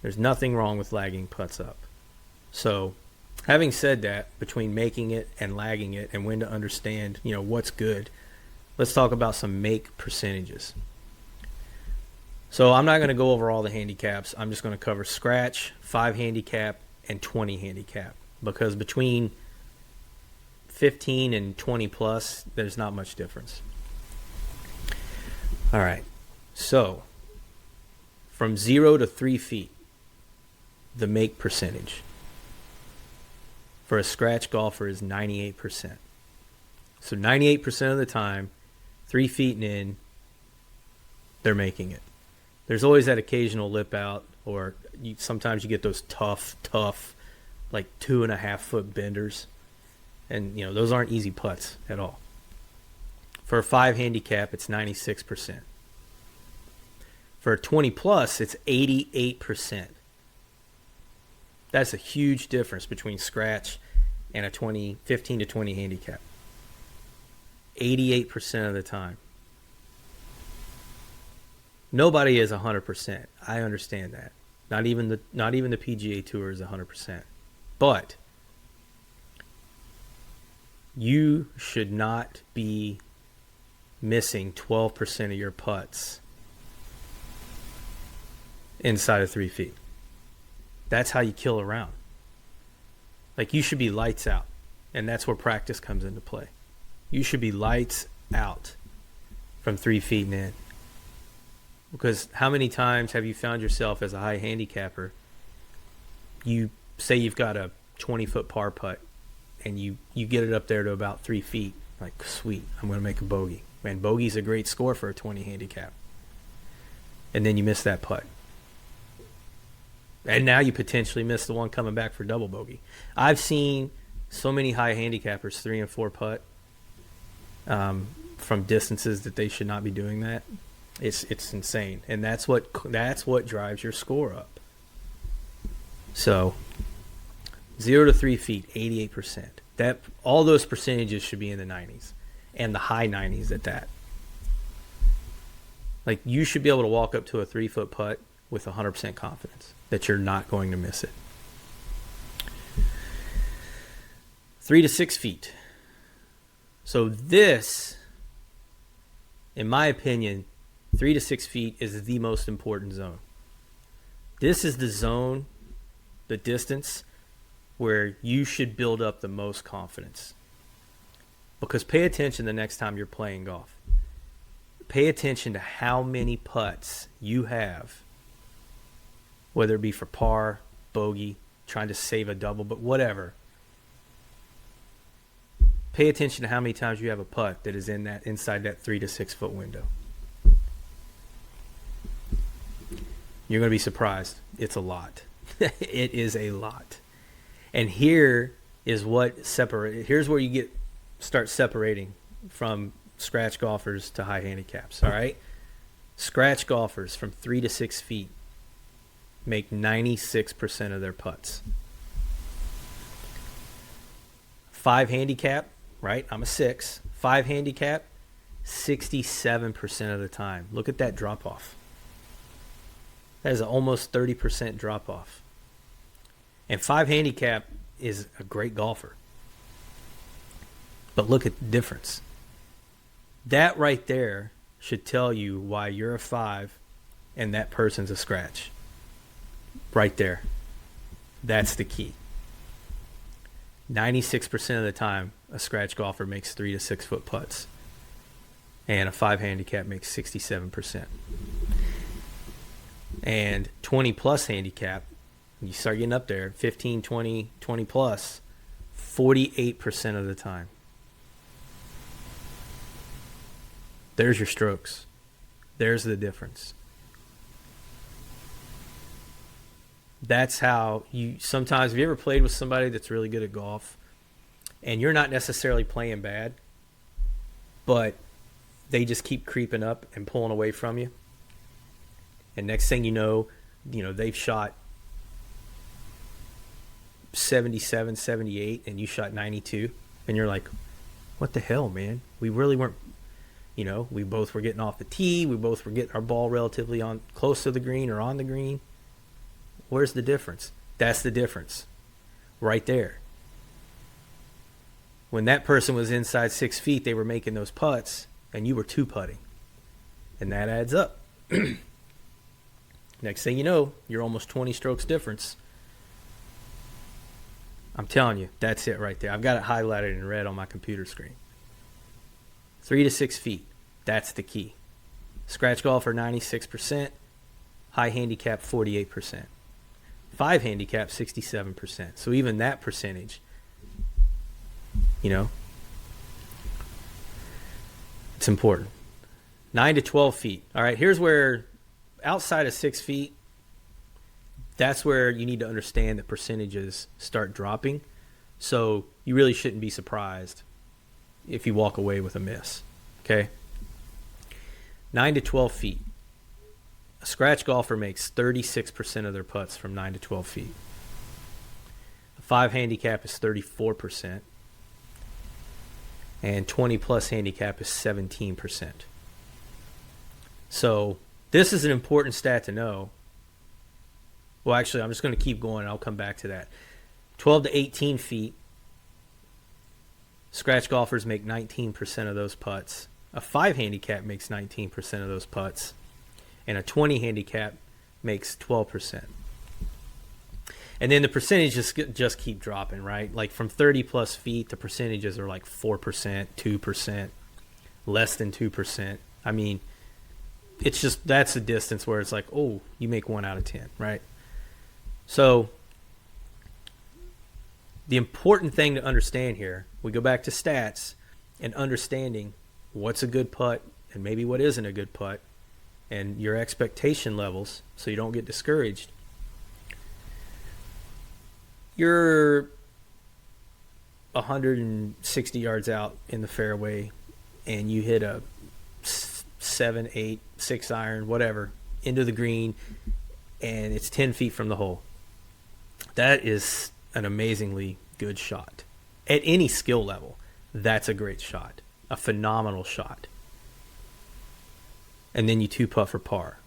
There's nothing wrong with lagging putts up. So, having said that, between making it and lagging it and when to understand, what's good, let's talk about some make percentages. So, I'm not going to go over all the handicaps. I'm just going to cover scratch, 5 handicap, and 20 handicap. Because between 15 and 20 plus, there's not much difference. All right, so from 0 to 3 feet, the make percentage for a scratch golfer is 98%. So 98% of the time, 3 feet and in, they're making it. There's always that occasional lip out, or sometimes you get those tough, like 2.5-foot benders. And, those aren't easy putts at all. For a 5 handicap, it's 96%. For a 20 plus, it's 88%. That's a huge difference between scratch and a 15 to 20 handicap. 88% of the time. Nobody is 100%. I understand that. Not even the PGA Tour is 100%. But you should not be missing 12% of your putts inside of 3 feet. That's how you kill a round. Like, you should be lights out, and that's where practice comes into play. You should be lights out from 3 feet and in. Because how many times have you found yourself as a high handicapper, you say you've got a 20-foot par putt, and you get it up there to about 3 feet, like, sweet, I'm going to make a bogey. Man, bogey's a great score for a 20 handicap. And then you miss that putt. And now you potentially miss the one coming back for double bogey. I've seen so many high handicappers 3 and 4 putt from distances that they should not be doing that. It's insane. And that's what drives your score up. So 0 to 3 feet, 88%. That all those percentages should be in the 90s. And the high 90s at that. Like, you should be able to walk up to a 3-foot putt with 100% confidence that you're not going to miss it. 3 to 6 feet. So this, in my opinion, 3 to 6 feet is the most important zone. This is the zone, the distance, where you should build up the most confidence. Because pay attention the next time you're playing golf. Pay attention to how many putts you have, whether it be for par, bogey, trying to save a double, but whatever. Pay attention to how many times you have a putt that is inside that 3 to 6 foot window. You're going to be surprised. It's a lot. It is a lot. And here's where you start separating from scratch golfers to high handicaps, all right? Scratch golfers from 3 to 6 feet make 96% of their putts. 5 handicap, right? I'm a 6. 5 handicap, 67% of the time. Look at that drop off. That is an almost 30% drop off. And 5 handicap is a great golfer. But look at the difference. That right there should tell you why you're a 5 and that person's a scratch. Right there. That's the key. 96% of the time, a scratch golfer makes 3 to 6 foot putts. And a 5 handicap makes 67%. And 20 plus handicap, you start getting up there, 15, 20, 20 plus, 48% of the time. There's your strokes. There's the difference. That's how sometimes, have you ever played with somebody that's really good at golf and you're not necessarily playing bad, but they just keep creeping up and pulling away from you? And next thing you know, they've shot 77, 78, and you shot 92. And you're like, what the hell, man? We really weren't, we both were getting off the tee. We both were getting our ball relatively on close to the green or on the green. Where's the difference? That's the difference right there. When that person was inside 6 feet, they were making those putts, and you were 2-putting. And that adds up. Next thing you know, you're almost 20 strokes difference. I'm telling you, that's it right there. I've got it highlighted in red on my computer screen. 3 to 6 feet, that's the key. Scratch golfer, 96%. High handicap, 48%. 5 handicap, 67%. So even that percentage, it's important. 9 to 12 feet. All right, here's where outside of 6 feet, that's where you need to understand that percentages start dropping. So you really shouldn't be surprised if you walk away with a miss. Okay? 9 to 12 feet. A scratch golfer makes 36% of their putts from 9 to 12 feet. A 5 handicap is 34%. And 20 plus handicap is 17%. So this is an important stat to know. Well, actually, I'm just going to keep going. I'll come back to that. 12 to 18 feet, scratch golfers make 19% of those putts. A 5 handicap makes 19% of those putts. And a 20 handicap makes 12%. And then the percentages just keep dropping, right? Like from 30 plus feet, the percentages are like 4%, 2%, less than 2%. I mean, it's just, that's a distance where it's like, oh, you make 1 out of 10, right? So the important thing to understand here, we go back to stats and understanding what's a good putt and maybe what isn't a good putt and your expectation levels so you don't get discouraged. You're 160 yards out in the fairway and you hit a 7, 8, 6 iron, whatever, into the green, and it's 10 feet from the hole. That is an amazingly good shot. At any skill level, that's a great shot, a phenomenal shot. And then you 2-putt for par.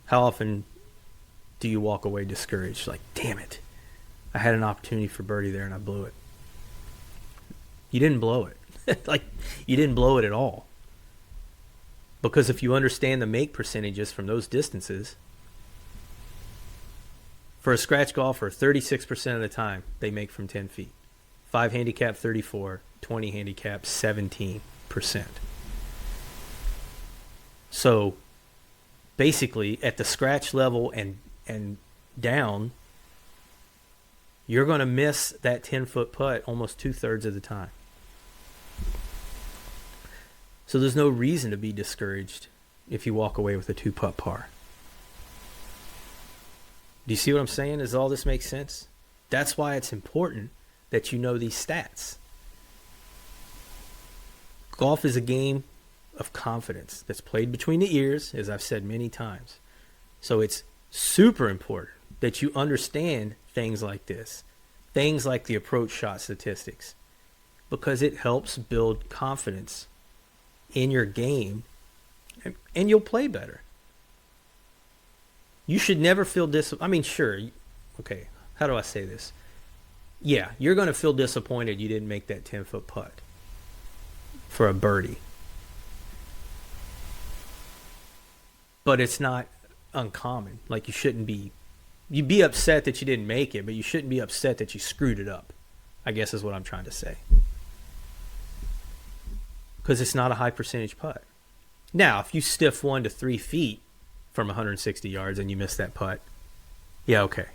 How often do you walk away discouraged? Like, damn it, I had an opportunity for birdie there and I blew it. You didn't blow it. Like, you didn't blow it at all. Because if you understand the make percentages from those distances, for a scratch golfer, 36% of the time they make from 10 feet. 5 handicap, 34. 20 handicap, 17%. So basically, at the scratch level and down, you're going to miss that 10-foot putt almost 2/3 of the time. So there's no reason to be discouraged if you walk away with a 2-putt par. Do you see what I'm saying? Does all this make sense? That's why it's important that you know these stats. Golf is a game of confidence that's played between the ears, as I've said many times. So it's super important that you understand things like this, things like the approach shot statistics, because it helps build confidence in your game, and you'll play better. You should never feel I mean, sure, okay, how do I say this? Yeah, you're going to feel disappointed you didn't make that 10-foot putt for a birdie. But it's not uncommon. Like, you'd be upset that you didn't make it, but you shouldn't be upset that you screwed it up, I guess is what I'm trying to say. Because it's not a high percentage putt. Now, if you stiff 1 to 3 feet from 160 yards and you miss that putt, yeah, okay.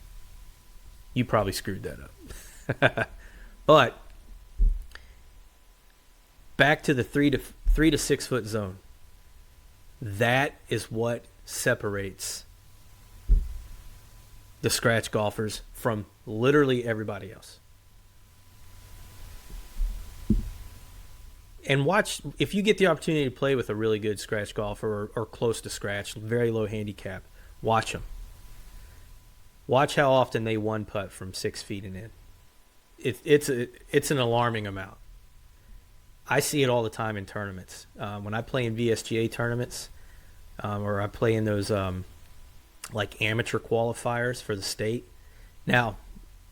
You probably screwed that up. But back to the 3 to 6 foot zone. That is what separates the scratch golfers from literally everybody else. And watch, if you get the opportunity to play with a really good scratch golfer or close to scratch, very low handicap, watch them. Watch how often they one putt from 6 feet and in. It's an alarming amount. I see it all the time in tournaments. When I play in VSGA tournaments, or I play in those like amateur qualifiers for the state. Now,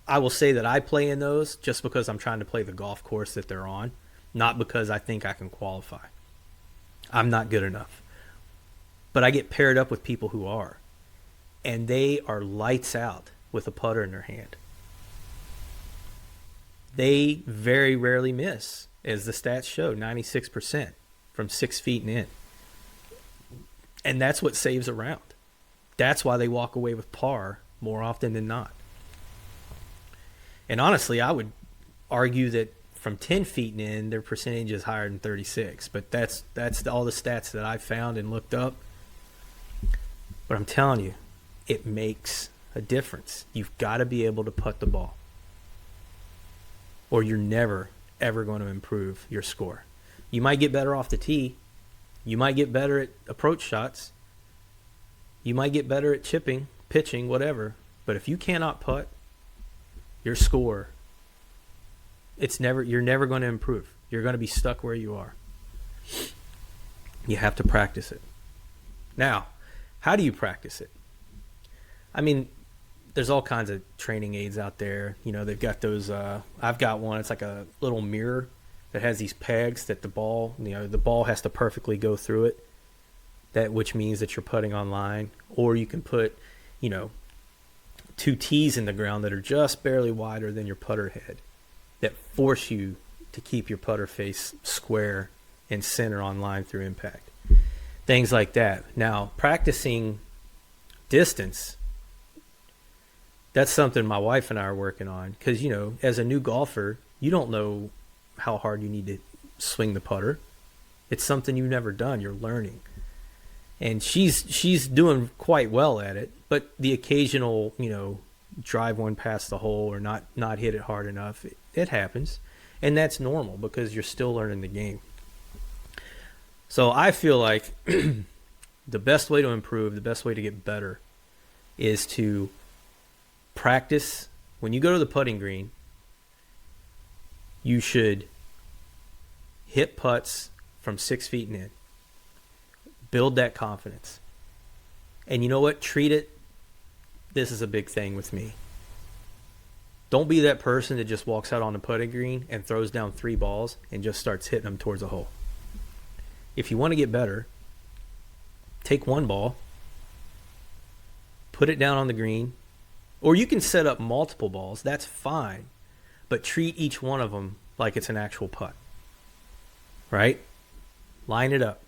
I will say that I play in those just because I'm trying to play the golf course that they're on, not because I think I can qualify. I'm not good enough. But I get paired up with people who are, and they are lights out with a putter in their hand. They very rarely miss, as the stats show, 96% from 6 feet and in. And that's what saves a round. That's why they walk away with par more often than not. And honestly, I would argue that from 10 feet and in, their percentage is higher than 36. But that's all the stats that I've found and looked up. But I'm telling you, it makes a difference. You've got to be able to putt the ball, or you're never, ever going to improve your score. You might get better off the tee. You might get better at approach shots. You might get better at chipping, pitching, whatever. But if you cannot putt, your score, you're never going to improve. You're going to be stuck where you are. You have to practice it. Now, how do you practice it? I mean, there's all kinds of training aids out there. You know, they've got those, I've got one, it's like a little mirror that has these pegs that the ball has to perfectly go through it, which means that you're putting on line. Or you can put, 2 tees in the ground that are just barely wider than your putter head that force you to keep your putter face square and center on line through impact. Things like that. Now, practicing distance, that's something my wife and I are working on, because, as a new golfer, you don't know how hard you need to swing the putter. It's something you've never done. You're learning. And she's doing quite well at it, but the occasional, drive one past the hole or not hit it hard enough, it happens. And that's normal because you're still learning the game. So I feel like the best way to improve, the best way to get better is to practice. When you go to the putting green, you should hit putts from 6 feet and in. Build that confidence. And you know what? Treat it. This is a big thing with me. Don't be that person that just walks out on the putting green and throws down 3 balls and just starts hitting them towards a hole. If you want to get better, take 1 ball, put it down on the green, or you can set up multiple balls. That's fine. But treat each one of them like it's an actual putt. Right? Line it up.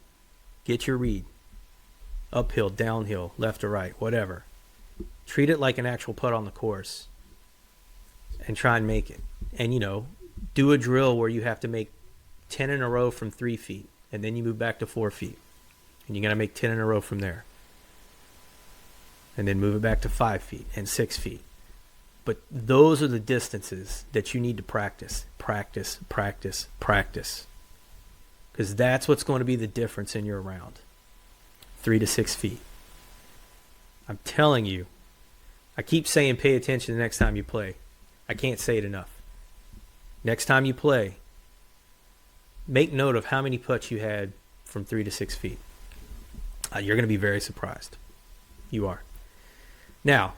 Get your read. uphill, downhill, left or right, whatever. Treat it like an actual putt on the course and try and make it. And, do a drill where you have to make 10 in a row from 3 feet, and then you move back to 4 feet. And you're going to make 10 in a row from there. And then move it back to 5 feet and 6 feet. But those are the distances that you need to practice. Practice, practice, practice. Because that's what's going to be the difference in your round. 3 to 6 feet. I'm telling you, I keep saying pay attention the next time you play. I can't say it enough. Next time you play, make note of how many putts you had from 3 to 6 feet. You're going to be very surprised. You are. Now,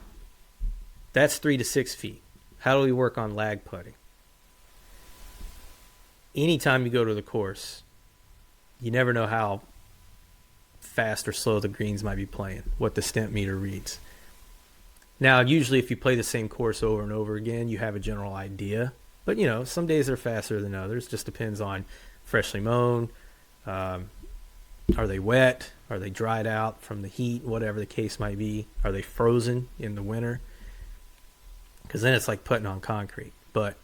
that's 3 to 6 feet. How do we work on lag putting? Anytime you go to the course, you never know how fast or slow the greens might be playing, what the stent meter reads. Now, usually if you play the same course over and over again, you have a general idea. But, some days they're faster than others. Just depends on freshly mown. Are they wet? Are they dried out from the heat? Whatever the case might be. Are they frozen in the winter? Because then it's like putting on concrete. But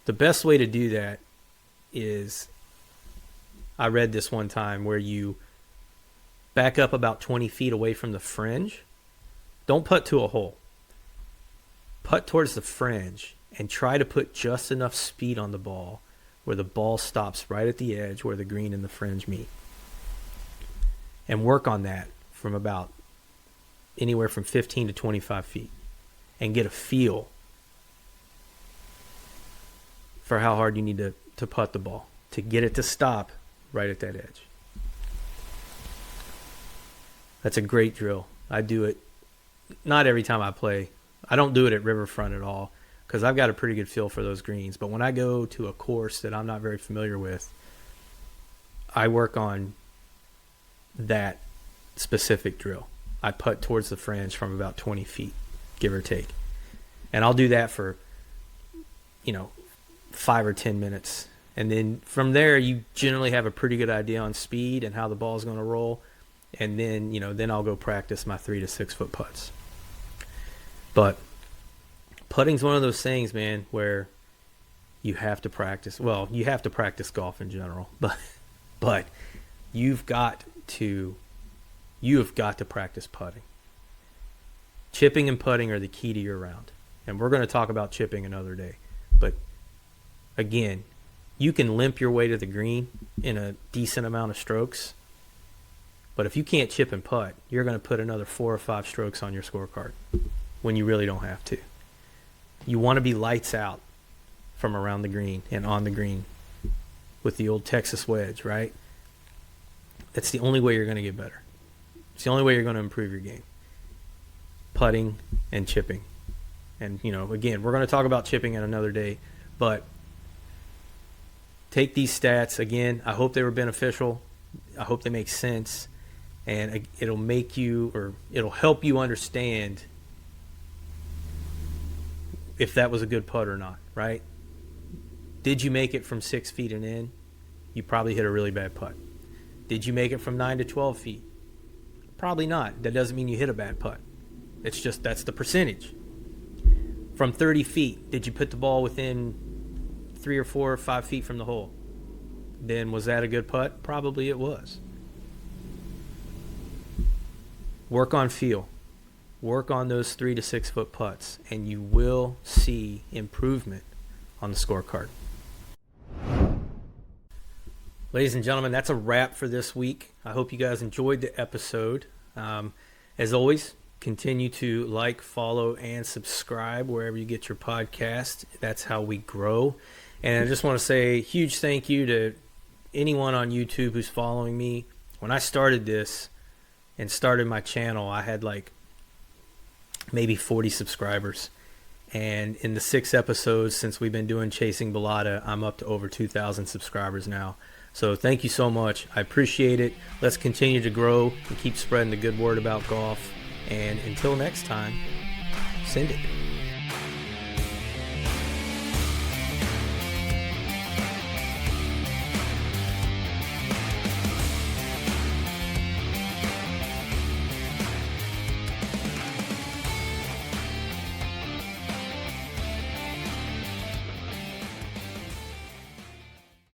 the best way to do that is, I read this one time, where you back up about 20 feet away from the fringe. Don't putt to a hole. Putt towards the fringe and try to put just enough speed on the ball where the ball stops right at the edge where the green and the fringe meet. And work on that from about anywhere from 15 to 25 feet and get a feel for how hard you need to putt the ball to get it to stop right at that edge. That's a great drill. I do it not every time I play. I don't do it at Riverfront at all because I've got a pretty good feel for those greens. But when I go to a course that I'm not very familiar with, I work on that specific drill. I putt towards the fringe from about 20 feet, give or take. And I'll do that for, 5 or 10 minutes. And then from there, you generally have a pretty good idea on speed and how the ball is going to roll. And then, then I'll go practice my 3 to 6 foot putts. But putting's one of those things, man, where you have to practice. Well, you have to practice golf in general, but you've got to practice putting. Chipping and putting are the key to your round. And we're going to talk about chipping another day. But again, you can limp your way to the green in a decent amount of strokes. But if you can't chip and putt, you're going to put another 4 or 5 strokes on your scorecard when you really don't have to. You want to be lights out from around the green and on the green with the old Texas wedge, right? That's the only way you're going to get better. It's the only way you're going to improve your game. Putting and chipping. And, again, we're going to talk about chipping at another day. But take these stats. Again, I hope they were beneficial. I hope they make sense. And it'll help you understand if that was a good putt or not, right? Did you make it from 6 feet and in? You probably hit a really bad putt. Did you make it from 9 to 12 feet? Probably not. That doesn't mean you hit a bad putt. It's just that's the percentage. From 30 feet, did you put the ball within 3 or 4 or 5 feet from the hole? Then was that a good putt? Probably it was. Work on feel. Work on those 3 to 6 foot putts, and you will see improvement on the scorecard. Ladies and gentlemen, that's a wrap for this week. I hope you guys enjoyed the episode. As always, continue to like, follow, and subscribe wherever you get your podcast. That's how we grow. And I just want to say a huge thank you to anyone on YouTube who's following me. When I started this and started my channel, I had maybe 40 subscribers. And in the 6 episodes since we've been doing Chasing Balata, I'm up to over 2,000 subscribers now. So thank you so much. I appreciate it. Let's continue to grow and keep spreading the good word about golf. And until next time, send it.